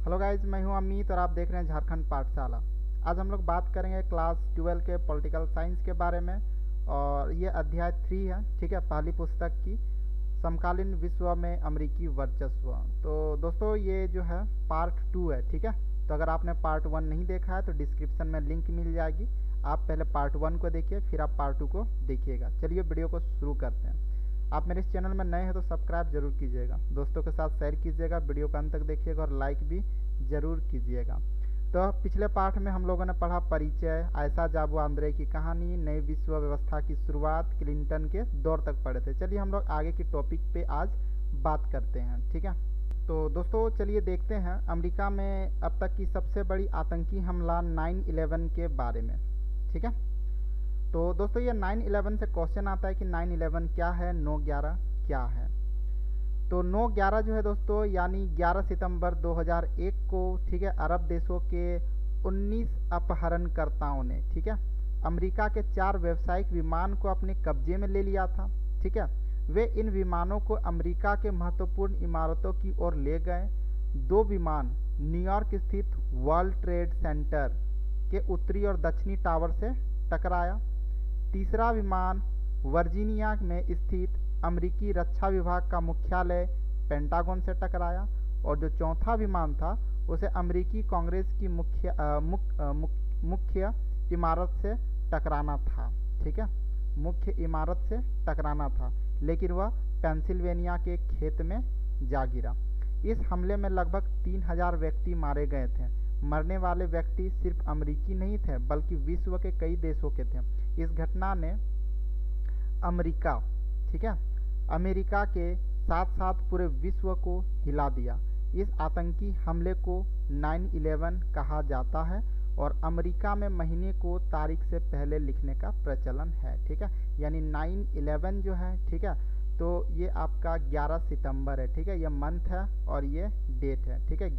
Hello guys, मैं हूं अमित और आप देख रहे हैं झारखंड पाठशाला। आज हम लोग बात करेंगे क्लास 12 के पॉलिटिकल साइंस के बारे में। और ये अध्याय 3 है, ठीक है, पहली पुस्तक की, समकालीन विश्व में अमेरिकी वर्चस्व। तो दोस्तों ये जो है पार्ट 2 है, ठीक है। तो अगर आपने पार्ट 1 नहीं देखा है तो डिस्क्रिप्शन में लिंक मिल जाएगी। आप पहले पार्ट 1 को देखिए, फिर आप पार्ट 2 को देखिएगा। चलिए वीडियो को शुरू करते हैं। आप मेरे इस चैनल में नए हैं तो सब्सक्राइब जरूर कीजिएगा, दोस्तों के साथ शेयर कीजिएगा, वीडियो को अंत तक देखिएगा और लाइक भी जरूर कीजिएगा। तो पिछले पाठ में हम लोगों ने पढ़ा परिचय, आयशा जाबू आंद्रे की कहानी, नई विश्व व्यवस्था की शुरुआत, क्लिंटन के दौर तक पढ़े थे। चलिए हम लोग आगे की टॉपिक पे आज बात करते हैं, ठीक है। तो दोस्तों चलिए देखते हैं अमेरिका में अब तक की सबसे बड़ी आतंकी हमला 9/11 के बारे में, ठीक है। तो दोस्तों ये 9/11 से क्वेश्चन आता है कि 9/11 क्या है, 9/11 क्या है। तो 9/11 जो है दोस्तों, यानी 11 सितंबर 2001 को, ठीक है, अरब देशों के 19 अपहरणकर्ताओं ने, ठीक है, अमेरिका के 4 व्यावसायिक विमान को अपने कब्जे में ले लिया था, ठीक है। वे इन विमानों को अमेरिका के महत्वपूर्ण इमारतों की ओर ले गए। 2 विमान न्यूयॉर्क स्थित वर्ल्ड ट्रेड सेंटर के उत्तरी और दक्षिणी टावर से टकराया। तीसरा विमान वर्जीनिया में स्थित अमेरिकी रक्षा विभाग का मुख्यालय पेंटागन से टकराया। और जो चौथा विमान था उसे अमेरिकी कांग्रेस की मुख्य इमारत से टकराना था, ठीक है, मुख्य इमारत से टकराना था, लेकिन वह पेंसिल्वेनिया के खेत में जा गिरा। इस हमले में लगभग 3000 व्यक्ति मारे गए थे। मरने वाले व्यक्ति सिर्फ अमेरिकी नहीं थे बल्कि विश्व के कई देशों के थे। इस घटना ने अमेरिका, ठीक है, अमेरिका के साथ साथ पूरे विश्व को हिला दिया। इस आतंकी हमले को 9/11 कहा जाता है और अमेरिका में महीने को तारीख से पहले लिखने का प्रचलन है, ठीक है। यानी 9/11 जो है, ठीक है, तो ये आपका 11 सितंबर है, ठीक है, ये मंथ है और ये डेट है, ठीक है।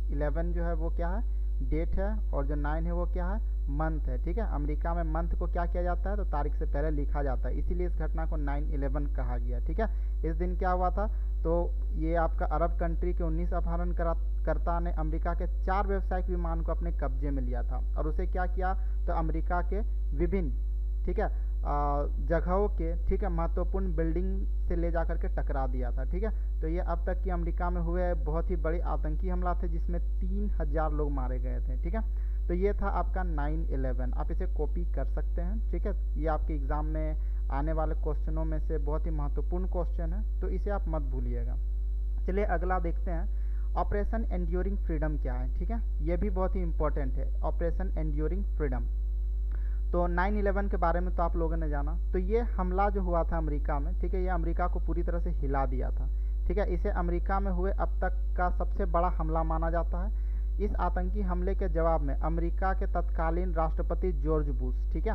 11 जो है वो क्या है, डेट है, और जो 9 है वो क्या है, मंथ है, ठीक है। अमेरिका में मंथ को क्या किया जाता है, तो तारीख से पहले लिखा जाता है, इसीलिए इस घटना को 9/11 कहा गया, ठीक है। इस दिन क्या हुआ था, तो ये आपका अरब कंट्री के 19 अपहरणकर्ता ने अमेरिका के 4 व्यावसायिक विमान को अपने कब्जे में लिया था और उसे क्या किया, तो अमेरिका के विभिन्न, ठीक है, जगहों के, ठीक है, महत्वपूर्ण बिल्डिंग से ले जाकर के टकरा दिया था, ठीक है। तो ये अब तक की अमेरिका में हुए बहुत ही बड़ी आतंकी हमला थे जिसमें 3000 लोग मारे गए थे, ठीक है। तो ये था आपका 9/11। आप इसे कॉपी कर सकते हैं, ठीक है। ये आपके एग्जाम में आने वाले क्वेश्चनों में से बहुत ही महत्वपूर्ण क्वेश्चन है, तो इसे आप मत भूलिएगा। चलिए अगला देखते हैं, ऑपरेशन एंड्योरिंग फ्रीडम क्या है, ठीक है। ये भी बहुत ही इंपॉर्टेंट है, ऑपरेशन एंड्योरिंग फ्रीडम। तो 9/11 के बारे में तो आप लोगों ने जाना। तो ये हमला जो हुआ था अमेरिका में, ठीक है, ये अमेरिका को पूरी तरह से हिला दिया था, ठीक है। इसे अमेरिका में हुए अब तक का सबसे बड़ा हमला माना जाता है। इस आतंकी हमले के जवाब में अमेरिका के तत्कालीन राष्ट्रपति जॉर्ज बुश, ठीक है,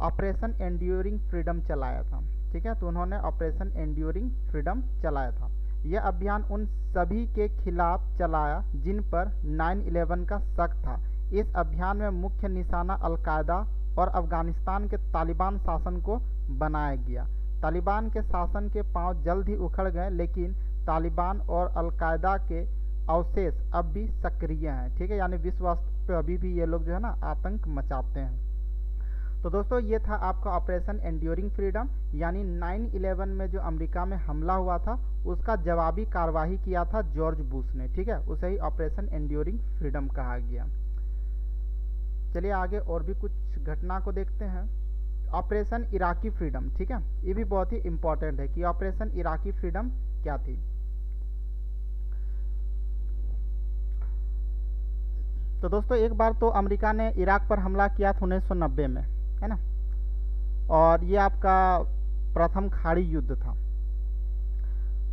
ऑपरेशन एंड्योरिंग फ्रीडम चलाया था, ठीक है। तो उन्होंने ऑपरेशन एंड्योरिंग फ्रीडम चलाया था। यह अभियान उन सभी के खिलाफ चलाया जिन पर 9/11 का शक था। इस अभियान में मुख्य निशाना अलकायदा और अफगानिस्तान के तालिबान शासन को बनाया गया। तालिबान के शासन के पांव जल्द ही उखड़ गए, लेकिन तालिबान और अलकायदा के अवशेष अब भी सक्रिय हैं, ठीक है, यानी विश्व स्तर पर अभी भी ये लोग जो है ना आतंक मचाते हैं। तो दोस्तों ये था आपका ऑपरेशन एंड्योरिंग फ्रीडम, यानी 9/11 में जो अमेरिका में हमला हुआ था उसका जवाबी कार्रवाई किया था जॉर्ज बुश ने, ठीक है, उसे ही ऑपरेशन एंड्योरिंग फ्रीडम कहा गया। चलिए आगे और भी कुछ घटना को देखते हैं। ऑपरेशन इराकी फ्रीडम, ठीक है, ये भी बहुत ही इंपॉर्टेंट है कि ऑपरेशन इराकी फ्रीडम क्या थी। तो दोस्तों एक बार तो अमेरिका ने इराक पर हमला किया था 1990 में, है ना, और ये आपका प्रथम खाड़ी युद्ध था।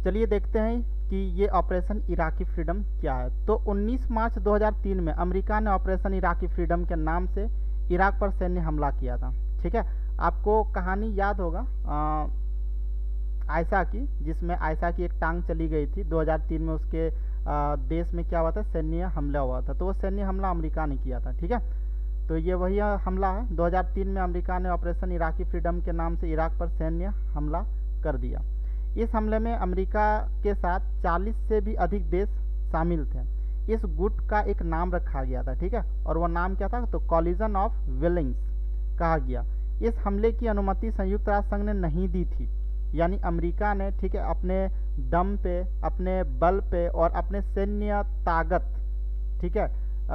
चलिए देखते हैं कि ये ऑपरेशन इराकी फ्रीडम क्या है। तो 19 मार्च 2003 में अमेरिका ने ऑपरेशन इराकी फ्रीडम के नाम से इराक पर सैन्य हमला किया था, ठीक है। आपको कहानी याद होगा आयशा की, जिसमें आयशा की एक टांग चली गई थी 2003 में, उसके देश में क्या हुआ था, सैन्य हमला हुआ था। तो वो सैन्य हमला अमेरिका ने किया था, ठीक है। तो ये वही हमला है। 2003 में अमेरिका ने ऑपरेशन इराकी फ्रीडम के नाम से इराक पर सैन्य हमला कर दिया। इस हमले में अमेरिका के साथ 40 से भी अधिक देश शामिल थे। इस गुट का एक नाम रखा गया था, ठीक है, और वो नाम क्या था, तो कॉलिजन ऑफ विलिंग्स कहा गया। इस हमले की अनुमति संयुक्त राष्ट्र संघ ने नहीं दी थी, यानी अमेरिका ने, ठीक है, अपने दम पे, अपने बल पे और अपने सैन्य ताकत, ठीक है,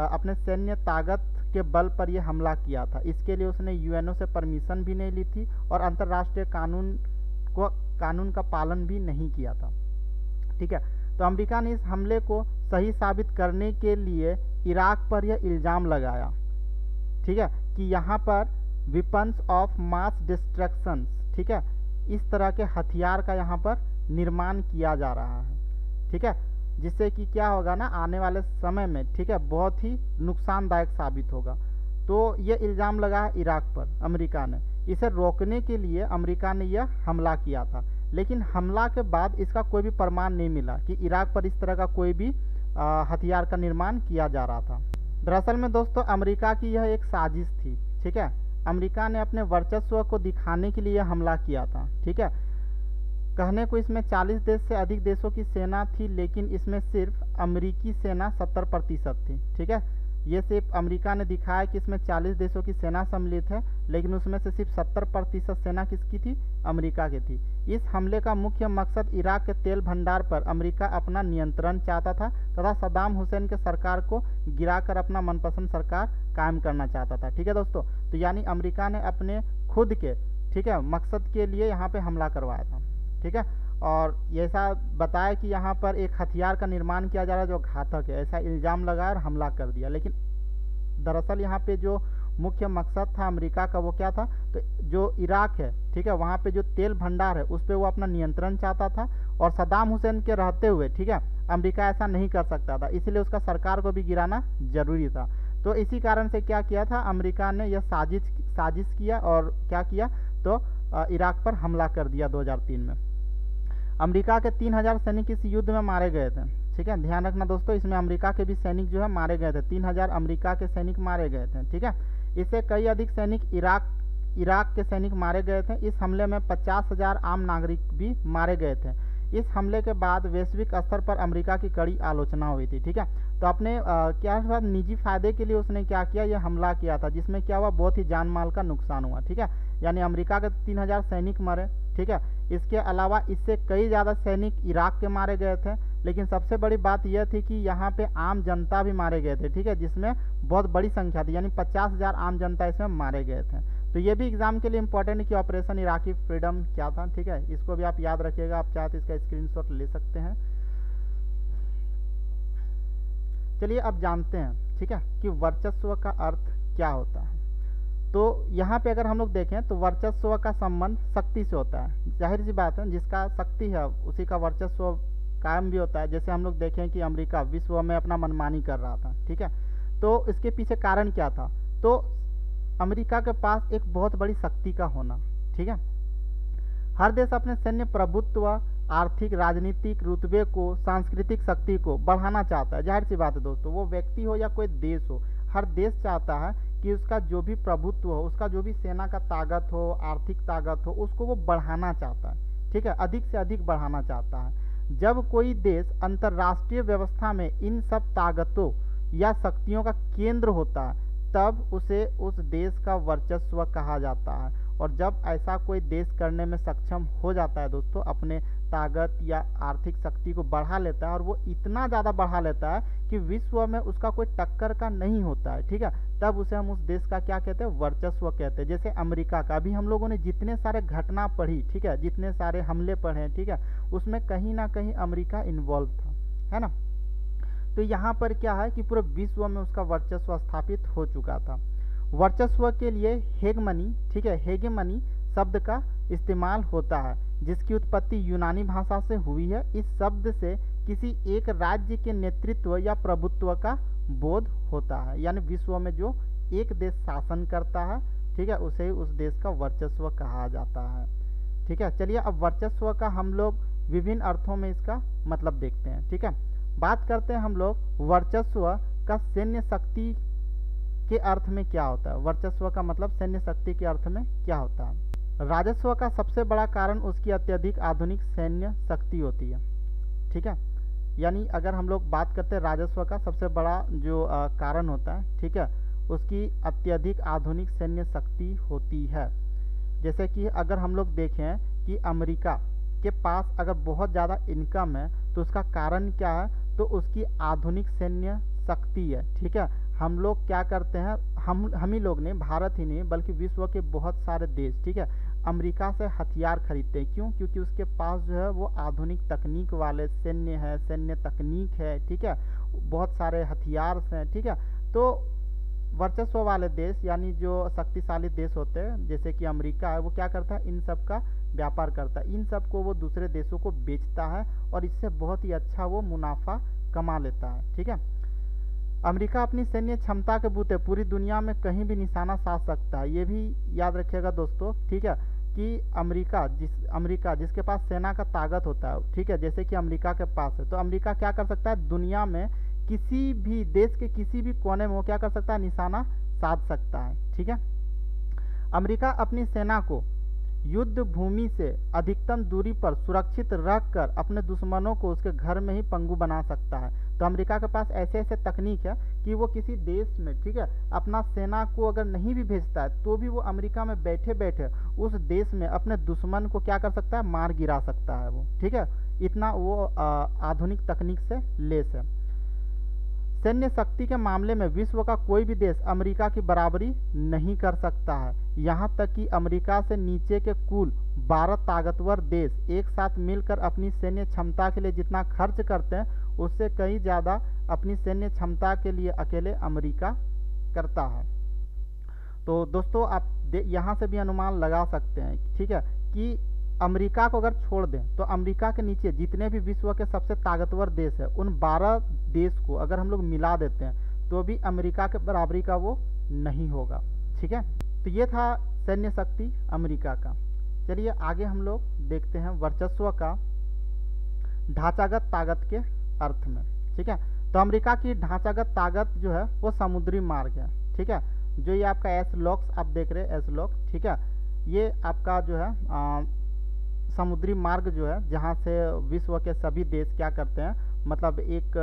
अपने सैन्य ताकत के बल पर यह हमला किया था। इसके लिए उसने यूएनओ से परमिशन भी नहीं ली थी और अंतर्राष्ट्रीय कानून का पालन भी नहीं किया था, ठीक है। तो अमेरिका ने इस हमले को सही साबित करने के लिए इराक पर यह इल्ज़ाम लगाया, ठीक है, कि यहाँ पर वेपन्स ऑफ मास डिस्ट्रक्शन, ठीक है, इस तरह के हथियार का यहाँ पर निर्माण किया जा रहा है, ठीक है, जिससे कि क्या होगा ना, आने वाले समय में, ठीक है, बहुत ही नुकसानदायक साबित होगा। तो ये इल्ज़ाम लगा है इराक पर अमेरिका ने। इसे रोकने के लिए अमेरिका ने यह हमला किया था, लेकिन हमला के बाद इसका कोई भी प्रमाण नहीं मिला कि इराक पर इस तरह का कोई भी हथियार का निर्माण किया जा रहा था। दरअसल में दोस्तों अमेरिका की यह एक साजिश थी, ठीक है। अमेरिका ने अपने वर्चस्व को दिखाने के लिए हमला किया था, ठीक है। कहने को इसमें 40 देश से अधिक देशों की सेना थी, लेकिन इसमें सिर्फ अमेरिकी सेना 70% थी, ठीक है। ये सिर्फ अमेरिका ने दिखाया कि इसमें 40 देशों की सेना सम्मिलित है, लेकिन उसमें से सिर्फ 70% सेना किसकी थी, अमेरिका की थी। इस हमले का मुख्य मकसद इराक के तेल भंडार पर अमेरिका अपना नियंत्रण चाहता था तथा सद्दाम हुसैन के सरकार को गिराकर अपना मनपसंद सरकार कायम करना चाहता था, ठीक है दोस्तों। तो यानी अमेरिका ने अपने खुद के, ठीक है, मकसद के लिए यहाँ पे हमला करवाया था, ठीक है। और ऐसा बताया कि यहाँ पर एक हथियार का निर्माण किया जा रहा है जो घातक है, ऐसा इल्ज़ाम लगाया और हमला कर दिया। लेकिन दरअसल यहाँ पे जो मुख्य मकसद था अमेरिका का वो क्या था, तो जो इराक है, ठीक है, वहाँ पे जो तेल भंडार है उस पर वो अपना नियंत्रण चाहता था और सद्दाम हुसैन के रहते हुए, ठीक है, अमेरिका ऐसा नहीं कर सकता था, इसलिए उसका सरकार को भी गिराना जरूरी था। तो इसी कारण से क्या किया था, अमेरिका ने यह साजिश किया और क्या किया, तो इराक पर हमला कर दिया 2003 में। अमेरिका के 3000 सैनिक इस युद्ध में मारे गए थे, ठीक है, ध्यान रखना दोस्तों, इसमें अमेरिका के भी सैनिक जो है मारे गए थे, 3000 अमेरिका के सैनिक मारे गए थे, ठीक है। इससे कई अधिक सैनिक इराक के सैनिक मारे गए थे। इस हमले में 50,000 आम नागरिक भी मारे गए थे। इस हमले के बाद वैश्विक स्तर पर अमेरिका की कड़ी आलोचना हुई थी, ठीक है। तो अपने क्या हुआ, निजी फायदे के लिए उसने क्या किया, यह हमला किया था, जिसमें क्या हुआ, बहुत ही जान माल का नुकसान हुआ, ठीक है। यानी अमेरिका के 3000 सैनिक मरे, ठीक है। इसके अलावा इससे कई ज़्यादा सैनिक इराक के मारे गए थे, लेकिन सबसे बड़ी बात यह थी कि यहाँ पे आम जनता भी मारे गए थे, ठीक है, जिसमें बहुत बड़ी संख्या थी, यानी 50,000 आम जनता इसमें मारे गए थे। तो ये भी एग्जाम के लिए इंपॉर्टेंट है कि ऑपरेशन इराकी फ्रीडम क्या था, ठीक है, इसको भी आप याद रखिएगा, आप चाहे तो इसका स्क्रीनशॉट ले सकते हैं। चलिए अब जानते हैं, ठीक है, कि वर्चस्व का अर्थ क्या होता है। तो यहाँ पे अगर हम लोग देखें तो वर्चस्व का संबंध शक्ति से होता है, जाहिर सी बात है, जिसका शक्ति है उसी का वर्चस्व कायम भी होता है। जैसे हम लोग देखें कि अमेरिका विश्व में अपना मनमानी कर रहा था, ठीक है, तो इसके पीछे कारण क्या था, तो अमेरिका के पास एक बहुत बड़ी शक्ति का होना, ठीक है। हर देश अपने सैन्य प्रभुत्व, आर्थिक, राजनीतिक रुतबे को, सांस्कृतिक शक्ति को बढ़ाना चाहता है, जाहिर सी बात है दोस्तों, वो व्यक्ति हो या कोई देश हो, हर देश चाहता है कि उसका जो भी प्रभुत्व हो, उसका जो भी सेना का ताकत हो, आर्थिक ताकत हो, उसको वो बढ़ाना चाहता है, ठीक है, अधिक से अधिक बढ़ाना चाहता है। जब कोई देश अंतर्राष्ट्रीय व्यवस्था में इन सब ताकतों या शक्तियों का केंद्र होता है तब उसे उस देश का वर्चस्व कहा जाता है। और जब ऐसा कोई देश करने में सक्षम हो जाता है दोस्तों, अपने ताकत या आर्थिक शक्ति को बढ़ा लेता है और वो इतना ज़्यादा बढ़ा लेता है कि विश्व में उसका कोई टक्कर का नहीं होता है, ठीक है, तब उसे हम उस देश का क्या कहते हैं, वर्चस्व कहते हैं। जैसे अमेरिका का भी हम लोगों ने जितने सारे घटना पढ़ी, ठीक है, जितने सारे हमले पढ़े, ठीक है, उसमें कहीं ना कहीं अमेरिका इन्वॉल्व था, है ना। तो यहाँ पर क्या है कि पूरे विश्व में उसका वर्चस्व स्थापित हो चुका था। वर्चस्व के लिए हेगमनी, ठीक है, हेगेमनी शब्द का इस्तेमाल होता है, जिसकी उत्पत्ति यूनानी भाषा से हुई है। इस शब्द से किसी एक राज्य के नेतृत्व या प्रभुत्व का बोध होता है, यानी विश्व में जो एक देश शासन करता है, ठीक है, उसे उस देश का वर्चस्व कहा जाता है, ठीक है। चलिए अब वर्चस्व का हम लोग विभिन्न अर्थों में इसका मतलब देखते हैं, ठीक है। बात करते हैं हम लोग वर्चस्व का सैन्य शक्ति के अर्थ में क्या होता है। वर्चस्व का मतलब सैन्य शक्ति के अर्थ में क्या होता है। राजस्व का सबसे बड़ा कारण उसकी अत्यधिक आधुनिक सैन्य शक्ति होती है, ठीक है। यानी अगर हम लोग बात करते हैं राजस्व का, सबसे बड़ा जो कारण होता है, ठीक है, उसकी अत्यधिक आधुनिक सैन्य शक्ति होती है। जैसे कि अगर हम लोग देखें कि अमेरिका के पास अगर बहुत ज़्यादा इनकम है तो उसका कारण क्या है, तो उसकी आधुनिक सैन्य शक्ति है। ठीक है, हम लोग क्या करते हैं, हम ही लोग नहीं, भारत ही नहीं बल्कि विश्व के बहुत सारे देश, ठीक है, अमेरिका से हथियार खरीदते हैं। क्यों? क्योंकि उसके पास जो है वो आधुनिक तकनीक वाले सैन्य है, सैन्य तकनीक है, ठीक है, बहुत सारे हथियार हैं, ठीक है। तो वर्चस्व वाले देश यानी जो शक्तिशाली देश होते हैं जैसे कि अमेरिका है, वो क्या करता है, इन सब का व्यापार करता है, इन सब को वो दूसरे देशों को बेचता है और इससे बहुत ही अच्छा वो मुनाफा कमा लेता है। ठीक है, अमेरिका अपनी सैन्य क्षमता के बूते पूरी दुनिया में कहीं भी निशाना साध सकता है। ये भी याद रखिएगा दोस्तों, ठीक है, कि अमेरिका जिसके पास सेना का ताकत होता है, ठीक है, जैसे कि अमेरिका के पास है, तो अमेरिका क्या कर सकता है, दुनिया में किसी भी देश के किसी भी कोने में वो क्या कर सकता है, निशाना साध सकता है। ठीक है, अमेरिका अपनी सेना को युद्ध भूमि से अधिकतम दूरी पर सुरक्षित रखकर अपने दुश्मनों को उसके घर में ही पंगु बना सकता है। तो अमेरिका के पास ऐसे ऐसे तकनीक है कि वो किसी देश में, ठीक है, अपना सेना को अगर नहीं भी भेजता है तो भी वो अमेरिका में बैठे बैठे उस देश में अपने दुश्मन को क्या कर सकता है, मार गिरा सकता है वो। ठीक है, इतना वो आधुनिक तकनीक से लैस है। सैन्य शक्ति के मामले में विश्व का कोई भी देश अमेरिका की बराबरी नहीं कर सकता है। यहाँ तक कि अमेरिका से नीचे के कुल 12 ताकतवर देश एक साथ मिलकर अपनी सैन्य क्षमता के लिए जितना खर्च करते हैं उससे कहीं ज़्यादा अपनी सैन्य क्षमता के लिए अकेले अमेरिका करता है। तो दोस्तों आप यहाँ से भी अनुमान लगा सकते हैं, ठीक है, कि अमेरिका को अगर छोड़ दें तो अमेरिका के नीचे जितने भी विश्व के सबसे ताकतवर देश है उन 12 देश को अगर हम लोग मिला देते हैं तो भी अमेरिका के बराबरी का वो नहीं होगा। ठीक है, तो ये था सैन्य शक्ति अमेरिका का। चलिए आगे हम लोग देखते हैं वर्चस्व का ढांचागत ताकत के अर्थ में। ठीक है, तो अमेरिका की ढांचागत ताकत जो है वो समुद्री मार्ग है। ठीक है, जो ये आपका एसलॉक्स आप देख रहे हैं, एसलॉक, ठीक है, ये आपका जो है समुद्री मार्ग जो है जहाँ से विश्व के सभी देश क्या करते हैं, मतलब एक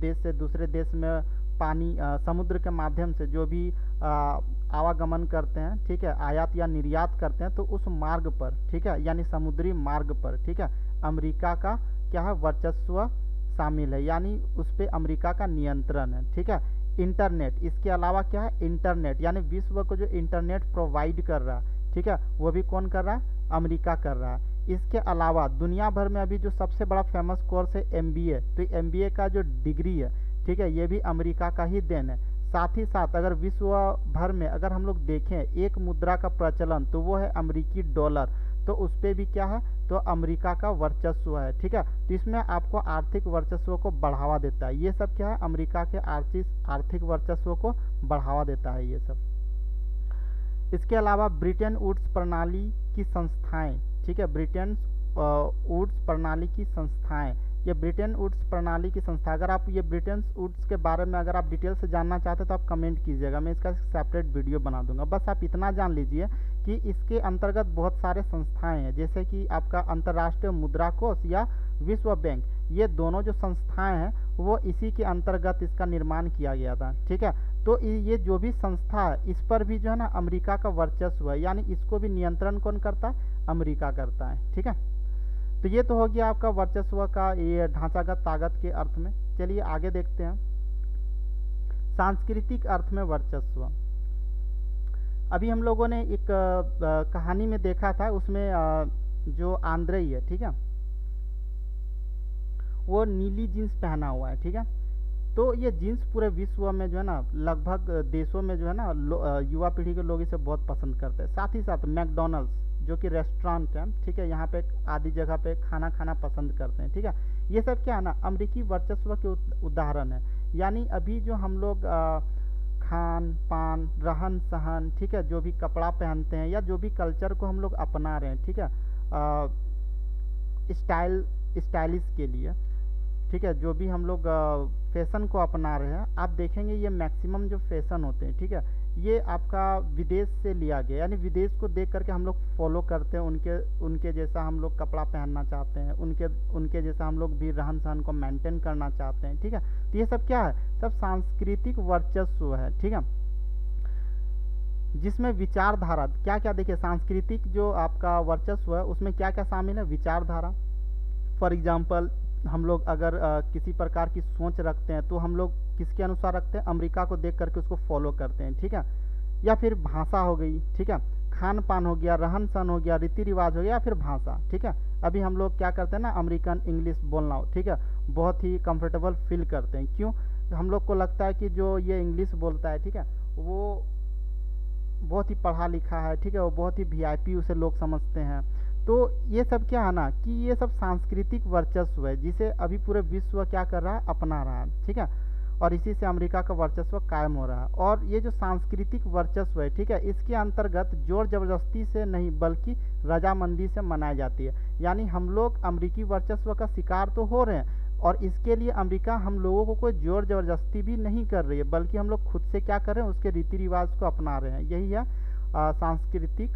देश से दूसरे देश में पानी समुद्र के माध्यम से जो भी आवागमन करते हैं, ठीक है, आयात या निर्यात करते हैं, तो उस मार्ग पर, ठीक है, यानी समुद्री मार्ग पर, ठीक है, अमेरिका का क्या है, वर्चस्व शामिल है, यानी उस पर अमेरिका का नियंत्रण है। ठीक है, इंटरनेट, इसके अलावा क्या है, इंटरनेट, यानी विश्व को जो इंटरनेट प्रोवाइड कर रहा है, ठीक है, वो भी कौन कर रहा है, अमेरिका कर रहा है। इसके अलावा दुनिया भर में अभी जो सबसे बड़ा फेमस कोर्स है MBA, तो MBA का जो डिग्री है, ठीक है, ये भी अमेरिका का ही देन है। साथ ही साथ अगर विश्व भर में अगर हम लोग देखें एक मुद्रा का प्रचलन तो वो है अमेरिकी डॉलर, तो उस पर भी क्या है, तो अमेरिका का वर्चस्व है। ठीक है, तो इसमें आपको आर्थिक वर्चस्व को बढ़ावा देता है। ये सब क्या है, अमेरिका के आर्थिक वर्चस्व को बढ़ावा देता है ये सब। इसके अलावा ब्रिटेन वुड्स प्रणाली की संस्थाएं, ठीक है, ब्रिटेन वुड्स प्रणाली की संस्थाएं, ये ब्रिटेन वुड्स प्रणाली की संस्था, अगर आप ये ब्रिटेन वुड्स के बारे में अगर आप डिटेल से जानना चाहते हैं तो आप कमेंट कीजिएगा, मैं इसका सेपरेट वीडियो बना दूंगा। बस आप इतना जान लीजिए कि इसके अंतर्गत बहुत सारे संस्थाएं हैं, जैसे कि आपका अंतर्राष्ट्रीय मुद्रा कोष या विश्व बैंक, ये दोनों जो संस्थाएं हैं वो इसी के अंतर्गत इसका निर्माण किया गया था। ठीक है, तो ये जो भी संस्था है इस पर भी जो है ना अमेरिका का वर्चस्व है, यानी इसको भी नियंत्रण कौन करता है, अमेरिका करता है। ठीक है, तो ये तो हो गया आपका वर्चस्व का ये ढांचागत ताकत के अर्थ में। चलिए आगे देखते हैं सांस्कृतिक अर्थ में वर्चस्व। अभी हम लोगों ने एक कहानी में देखा था, उसमें जो आंद्रेई है, ठीक है, वो नीली जीन्स पहना हुआ है। ठीक है, तो ये जीन्स पूरे विश्व में जो है ना लगभग देशों में जो है ना युवा पीढ़ी के लोग इसे बहुत पसंद करते हैं। साथ ही साथ मैकडोनल्ड्स जो कि रेस्टोरेंट है, ठीक है, यहाँ पे आदि जगह पे खाना खाना पसंद करते हैं। ठीक है, ये सब क्या है ना अमेरिकी वर्चस्व के उदाहरण है। यानी अभी जो हम लोग खान पान रहन सहन, ठीक है, जो भी कपड़ा पहनते हैं या जो भी कल्चर को हम लोग अपना रहे हैं, ठीक है, स्टाइलिश के लिए, ठीक है, जो भी हम लोग फैशन को अपना रहे हैं, आप देखेंगे ये मैक्सिमम जो फैशन होते हैं, ठीक है, ये आपका विदेश से लिया गया, यानी विदेश को देख करके हम लोग फॉलो करते हैं, उनके जैसा हम लोग कपड़ा पहनना चाहते हैं, उनके जैसा हम लोग भी रहन सहन को मेंटेन करना चाहते हैं। ठीक है, तो ये सब क्या है, सब सांस्कृतिक वर्चस्व है। ठीक है, जिसमें विचारधारा क्या क्या, देखिए सांस्कृतिक जो आपका वर्चस्व है उसमें क्या क्या शामिल है, विचारधारा। फॉर एग्जाम्पल हम लोग अगर किसी प्रकार की सोच रखते हैं तो हम लोग किसके अनुसार रखते हैं, अमेरिका को देख करके उसको फॉलो करते हैं। ठीक है, या फिर भाषा हो गई, ठीक है, खान पान हो गया, रहन सहन हो गया, रीति रिवाज हो गया, या फिर भाषा। ठीक है, अभी हम लोग क्या करते हैं ना, अमेरिकन इंग्लिश बोलना, ठीक है, बहुत ही कंफर्टेबल फील करते हैं। क्यों, हम लोग को लगता है कि जो ये इंग्लिश बोलता है, ठीक है, वो बहुत ही पढ़ा लिखा है, ठीक है, वो बहुत ही वीआईपी उसे लोग समझते हैं। तो ये सब क्या है ना कि ये सब सांस्कृतिक वर्चस्व है जिसे अभी पूरे विश्व क्या कर रहा है, अपना रहा है। ठीक है, और इसी से अमेरिका का वर्चस्व कायम हो रहा है। और ये जो सांस्कृतिक वर्चस्व है, ठीक है, इसके अंतर्गत जोर जबरदस्ती से नहीं बल्कि रजामंदी से मनाई जाती है। यानी हम लोग अमेरिकी वर्चस्व का शिकार तो हो रहे हैं, और इसके लिए अमेरिका हम लोगों को कोई जोर जबरदस्ती भी नहीं कर रही है, बल्कि हम लोग खुद से क्या कर रहे हैं, उसके रीति रिवाज को अपना रहे हैं। यही है सांस्कृतिक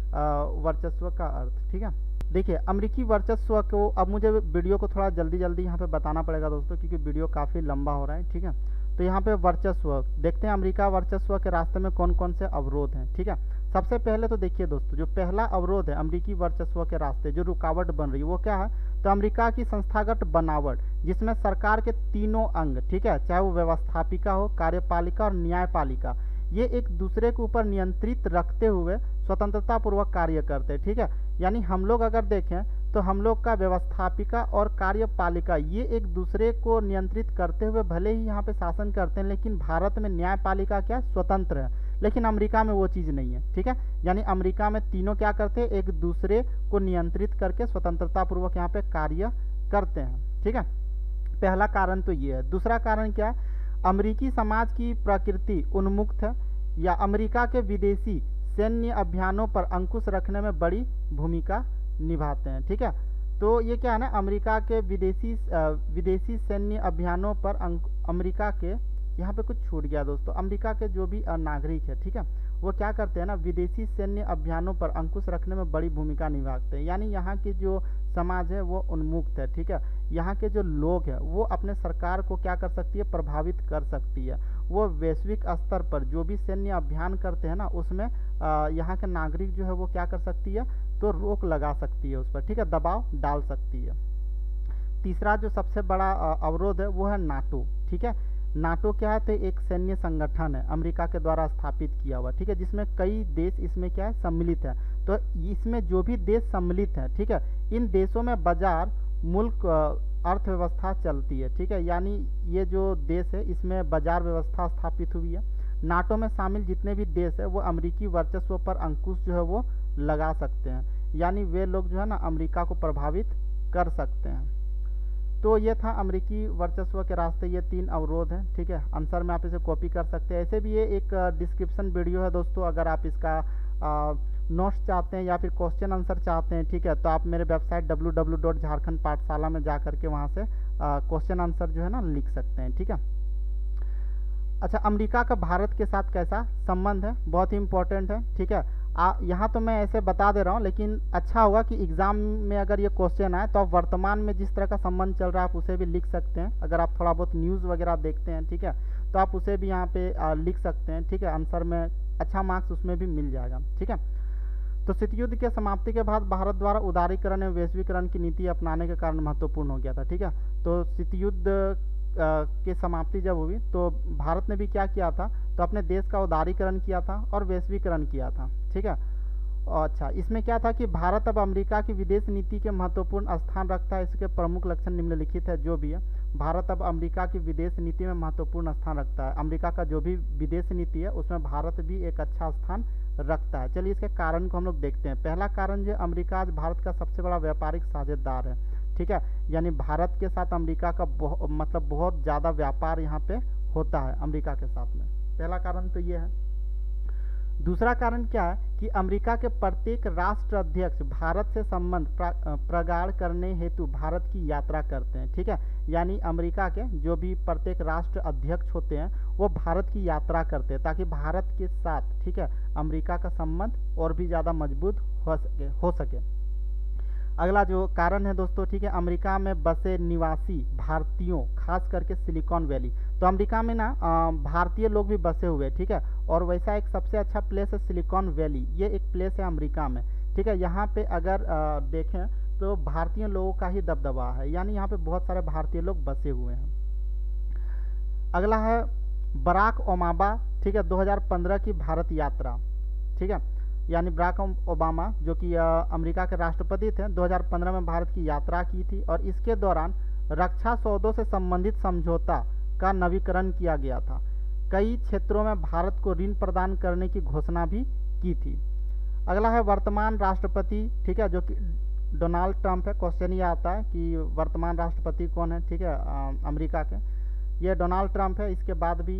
वर्चस्व का अर्थ। ठीक है, देखिए अमेरिकी वर्चस्व को, अब मुझे वीडियो को थोड़ा जल्दी जल्दी यहाँ पे बताना पड़ेगा दोस्तों, क्योंकि वीडियो काफ़ी लंबा हो रहा है। ठीक है, तो यहाँ पे वर्चस्व देखते हैं, अमेरिका वर्चस्व के रास्ते में कौन कौन से अवरोध हैं। ठीक है, सबसे पहले तो देखिए दोस्तों, जो पहला अवरोध है अमेरिकी वर्चस्व के रास्ते, जो रुकावट बन रही है वो क्या है, तो अमेरिका की संस्थागत बनावट, जिसमें सरकार के तीनों अंग, ठीक है, चाहे वो व्यवस्थापिका हो, कार्यपालिका और न्यायपालिका, ये एक दूसरे के ऊपर नियंत्रित रखते हुए स्वतंत्रता पूर्वक कार्य करते हैं। ठीक है, यानी हम लोग अगर देखें तो हम लोग का व्यवस्थापिका और कार्यपालिका ये एक दूसरे को नियंत्रित करते हुए भले ही यहाँ पे शासन करते हैं, लेकिन भारत में न्यायपालिका क्या स्वतंत्र है, लेकिन अमेरिका में वो चीज़ नहीं है। ठीक है, यानी अमेरिका में तीनों क्या करते हैं, एक दूसरे को नियंत्रित करके स्वतंत्रता पूर्वक यहाँ पे कार्य करते हैं। ठीक है, पहला कारण तो ये है। दूसरा कारण क्या है, अमेरिकी समाज की प्रकृति उन्मुक्त है, या अमेरिका के विदेशी सैन्य अभियानों पर अंकुश रखने में बड़ी भूमिका निभाते हैं। ठीक है, तो ये क्या है ना, अमेरिका के विदेशी सैन्य अभियानों पर अमेरिका के, यहाँ पे कुछ छूट गया दोस्तों, अमेरिका के जो भी नागरिक है, ठीक है, वो क्या करते हैं ना, विदेशी सैन्य अभियानों पर अंकुश रखने में बड़ी भूमिका निभाते हैं। यानी यहाँ की जो समाज है वो उन्मुक्त है। ठीक है, यहाँ के जो लोग हैं वो अपने सरकार को क्या कर सकती है, प्रभावित कर सकती है। वो वैश्विक स्तर पर जो भी सैन्य अभियान करते हैं ना, उसमें यहाँ के नागरिक जो है वो क्या कर सकती है, तो रोक लगा सकती है उस पर। ठीक है, दबाव डाल सकती है। तीसरा जो सबसे बड़ा अवरोध है वो है नाटो। ठीक है, नाटो क्या है, तो एक सैन्य संगठन है अमेरिका के द्वारा स्थापित किया हुआ। ठीक है, जिसमें कई देश इसमें क्या है, सम्मिलित है। तो इसमें जो भी देश सम्मिलित है, ठीक है, इन देशों में बाजार, मुल्क, अर्थव्यवस्था चलती है। ठीक है, यानी ये जो देश है इसमें बाजार व्यवस्था स्थापित हुई है। नाटो में शामिल जितने भी देश है वो अमेरिकी वर्चस्व पर अंकुश जो है वो लगा सकते हैं, यानी वे लोग जो है ना अमेरिका को प्रभावित कर सकते हैं। तो ये था अमेरिकी वर्चस्व के रास्ते, ये 3 अवरोध हैं। ठीक है, आंसर में आप इसे कॉपी कर सकते हैं। ऐसे भी ये एक डिस्क्रिप्शन वीडियो है दोस्तों, अगर आप इसका नोट्स चाहते हैं या फिर क्वेश्चन आंसर चाहते हैं, ठीक है, तो आप मेरे वेबसाइट www.jharkhandpathshala में जा करके वहाँ से क्वेश्चन आंसर जो है ना लिख सकते हैं। ठीक है, अच्छा, अमेरिका का भारत के साथ कैसा संबंध है, बहुत ही इंपॉर्टेंट है। ठीक है, यहाँ तो मैं ऐसे बता दे रहा हूँ, लेकिन अच्छा होगा कि एग्जाम में अगर ये क्वेश्चन आए तो आप वर्तमान में जिस तरह का संबंध चल रहा है आप उसे भी लिख सकते हैं। अगर आप थोड़ा बहुत न्यूज़ वगैरह देखते हैं, ठीक है, तो आप उसे भी यहाँ पे लिख सकते हैं। ठीक है, आंसर में अच्छा मार्क्स उसमें भी मिल जाएगा। ठीक है, तो शीत युद्ध के समाप्ति के बाद भारत द्वारा उदारीकरण एवं वैश्वीकरण की नीति अपनाने के कारण महत्वपूर्ण हो गया था। ठीक है, तो शीत युद्ध की समाप्ति जब हुई तो भारत ने भी क्या किया था, तो अपने देश का उदारीकरण किया था और वैश्वीकरण किया था। ठीक है, अच्छा, इसमें क्या था कि भारत अब अमेरिका की विदेश नीति के महत्वपूर्ण स्थान रखता है। इसके प्रमुख लक्षण निम्नलिखित है, जो भी है, भारत अब अमेरिका की विदेश नीति में महत्वपूर्ण स्थान रखता है। अमेरिका का जो भी विदेश नीति है उसमें भारत भी एक अच्छा स्थान रखता है। चलिए इसके कारण को हम लोग देखते हैं। पहला कारण जो, अमेरिका आज भारत का सबसे बड़ा व्यापारिक साझेदार है। ठीक है, यानी भारत के साथ अमेरिका का मतलब बहुत ज़्यादा व्यापार यहाँ पे होता है अमेरिका के साथ में। पहला कारण तो ये है। दूसरा कारण क्या है कि अमेरिका के प्रत्येक राष्ट्र अध्यक्ष भारत से संबंध प्रगाढ़ करने हेतु भारत की यात्रा करते हैं। ठीक है, यानी अमेरिका के जो भी प्रत्येक राष्ट्र अध्यक्ष होते हैं वो भारत की यात्रा करते हैं, ताकि भारत के साथ, ठीक है, अमेरिका का संबंध और भी ज़्यादा मजबूत हो सके। अगला जो कारण है दोस्तों, ठीक है, अमेरिका में बसे निवासी भारतीयों, खास करके सिलिकॉन वैली। तो अमेरिका में ना भारतीय लोग भी बसे हुए, ठीक है, और वैसा एक सबसे अच्छा प्लेस है सिलिकॉन वैली, ये एक प्लेस है अमेरिका में, ठीक है। यहाँ पे अगर देखें तो भारतीय लोगों का ही दबदबा है, यानी यहाँ पे बहुत सारे भारतीय लोग बसे हुए हैं। अगला है बराक ओबामा, ठीक है, 2015 की भारत यात्रा, ठीक है, यानी बराक ओबामा जो कि अमेरिका के राष्ट्रपति थे, 2015 में भारत की यात्रा की थी, और इसके दौरान रक्षा सौदों से संबंधित समझौता का नवीकरण किया गया था। कई क्षेत्रों में भारत को ऋण प्रदान करने की घोषणा भी की थी। अगला है वर्तमान राष्ट्रपति, ठीक है, जो कि डोनाल्ड ट्रंप है। क्वेश्चन ये आता है कि वर्तमान राष्ट्रपति कौन है, ठीक है, अमेरिका के, ये डोनाल्ड ट्रंप है। इसके बाद भी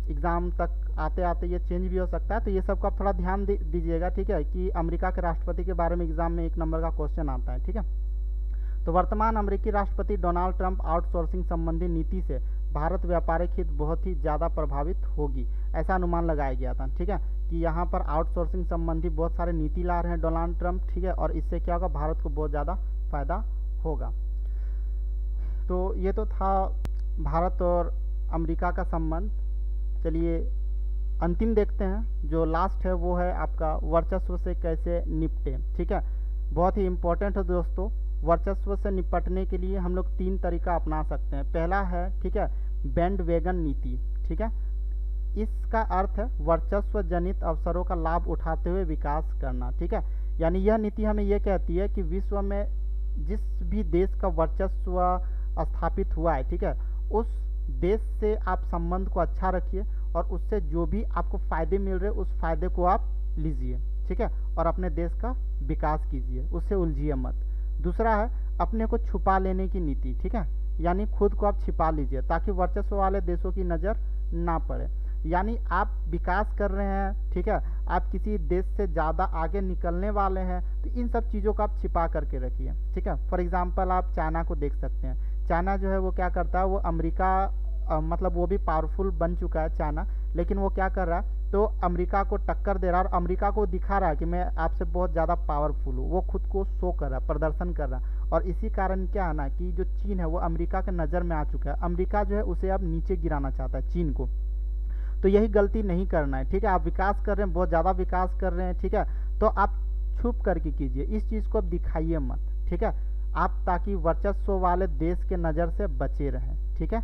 एग्ज़ाम तक आते आते ये चेंज भी हो सकता है, तो ये सब को आप थोड़ा ध्यान दीजिएगा, ठीक है, कि अमेरिका के राष्ट्रपति के बारे में एग्जाम में 1 नंबर का क्वेश्चन आता है, ठीक है। तो वर्तमान अमेरिकी राष्ट्रपति डोनाल्ड ट्रंप आउटसोर्सिंग संबंधी नीति से भारत व्यापारिक हित बहुत ही ज़्यादा प्रभावित होगी, ऐसा अनुमान लगाया गया था, ठीक है, कि यहाँ पर आउटसोर्सिंग संबंधी बहुत सारे नीति ला रहे हैं डोनाल्ड ट्रंप, ठीक है, और इससे क्या होगा, भारत को बहुत ज़्यादा फायदा होगा। तो ये तो था भारत और अमेरिका का संबंध। चलिए अंतिम देखते हैं, जो लास्ट है वो है आपका वर्चस्व से कैसे निपटे, ठीक है, बहुत ही इम्पोर्टेंट है दोस्तों। वर्चस्व से निपटने के लिए हम लोग 3 तरीका अपना सकते हैं। पहला है, ठीक है, बैंडवैगन नीति, ठीक है, इसका अर्थ है वर्चस्व जनित अवसरों का लाभ उठाते हुए विकास करना, ठीक है, यानी यह नीति हमें यह कहती है कि विश्व में जिस भी देश का वर्चस्व स्थापित हुआ है, ठीक है, उस देश से आप संबंध को अच्छा रखिए और उससे जो भी आपको फायदे मिल रहे उस फायदे को आप लीजिए, ठीक है, और अपने देश का विकास कीजिए, उससे उलझिए मत। दूसरा है अपने को छुपा लेने की नीति, ठीक है, यानी खुद को आप छिपा लीजिए ताकि वर्चस्व वाले देशों की नज़र ना पड़े। यानी आप विकास कर रहे हैं, ठीक है, आप किसी देश से ज़्यादा आगे निकलने वाले हैं, तो इन सब चीज़ों को आप छिपा करके रखिए, ठीक है। फॉर एग्जांपल आप चाइना को देख सकते हैं। चाइना जो है वो क्या करता है, वो अमेरिका मतलब वो भी पावरफुल बन चुका है चाइना, लेकिन वो क्या कर रहा है, तो अमेरिका को टक्कर दे रहा है और अमेरिका को दिखा रहा है कि मैं आपसे बहुत ज़्यादा पावरफुल हूँ। वो खुद को शो कर रहा है, प्रदर्शन कर रहा है, और इसी कारण क्या है ना कि जो चीन है वो अमेरिका के नज़र में आ चुका है। अमेरिका जो है उसे अब नीचे गिराना चाहता है, चीन को। तो यही गलती नहीं करना है, ठीक है। आप विकास कर रहे हैं, बहुत ज़्यादा विकास कर रहे हैं, ठीक है, तो आप छुप करके कीजिए, इस चीज़ को अब दिखाइए मत, ठीक है, आप, ताकि वर्चस्व वाले देश के नज़र से बचे रहें, ठीक है।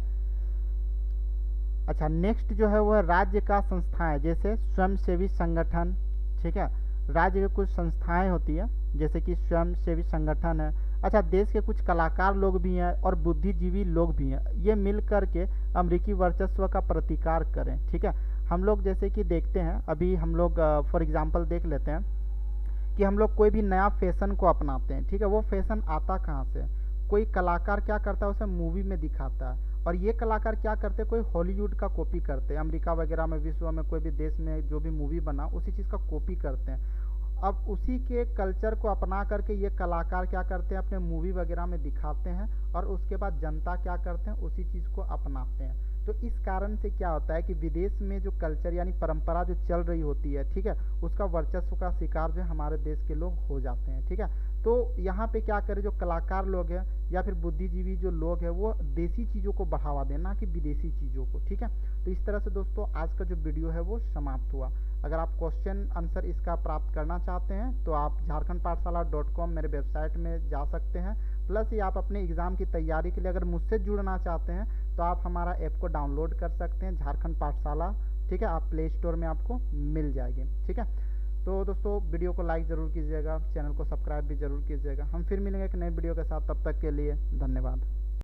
अच्छा, नेक्स्ट जो है वो है राज्य का संस्थाएं, जैसे स्वयंसेवी संगठन, ठीक है, राज्य के कुछ संस्थाएं होती है जैसे कि स्वयंसेवी संगठन है। अच्छा, देश के कुछ कलाकार लोग भी हैं और बुद्धिजीवी लोग भी हैं, ये मिल करके अमेरिकी वर्चस्व का प्रतिकार करें, ठीक है। हम लोग जैसे कि देखते हैं, अभी हम लोग फॉर एग्जांपल देख लेते हैं कि हम लोग कोई भी नया फैशन को अपनाते हैं, ठीक है, वो फैशन आता कहाँ से, कोई कलाकार क्या करता है, उसे मूवी में दिखाता है, और ये कलाकार क्या करते हैं, कोई हॉलीवुड का कॉपी करते हैं, अमेरिका वगैरह में, विश्व में कोई भी देश में जो भी मूवी बना उसी चीज़ का कॉपी करते हैं। अब उसी के कल्चर को अपना करके ये कलाकार क्या करते हैं, अपने मूवी वगैरह में दिखाते हैं, और उसके बाद जनता क्या करते हैं, उसी चीज़ को अपनाते हैं। तो इस कारण से क्या होता है कि विदेश में जो कल्चर यानी परंपरा जो चल रही होती है, ठीक है, उसका वर्चस्व का शिकार जो हमारे देश के लोग हो जाते हैं, ठीक है। तो यहाँ पे क्या करें, जो कलाकार लोग हैं या फिर बुद्धिजीवी जो लोग हैं वो देसी चीज़ों को बढ़ावा दें, ना कि विदेशी चीज़ों को, ठीक है। तो इस तरह से दोस्तों आज का जो वीडियो है वो समाप्त हुआ। अगर आप क्वेश्चन आंसर इसका प्राप्त करना चाहते हैं तो आप jharkhandpathshala.com मेरे वेबसाइट में जा सकते हैं। प्लस ये आप अपने एग्ज़ाम की तैयारी के लिए अगर मुझसे जुड़ना चाहते हैं तो आप हमारा ऐप को डाउनलोड कर सकते हैं, झारखंड पाठशाला, ठीक है, आप प्ले स्टोर में आपको मिल जाएगी, ठीक है। तो दोस्तों वीडियो को लाइक ज़रूर कीजिएगा, चैनल को सब्सक्राइब भी ज़रूर कीजिएगा। हम फिर मिलेंगे एक नए वीडियो के साथ, तब तक के लिए धन्यवाद।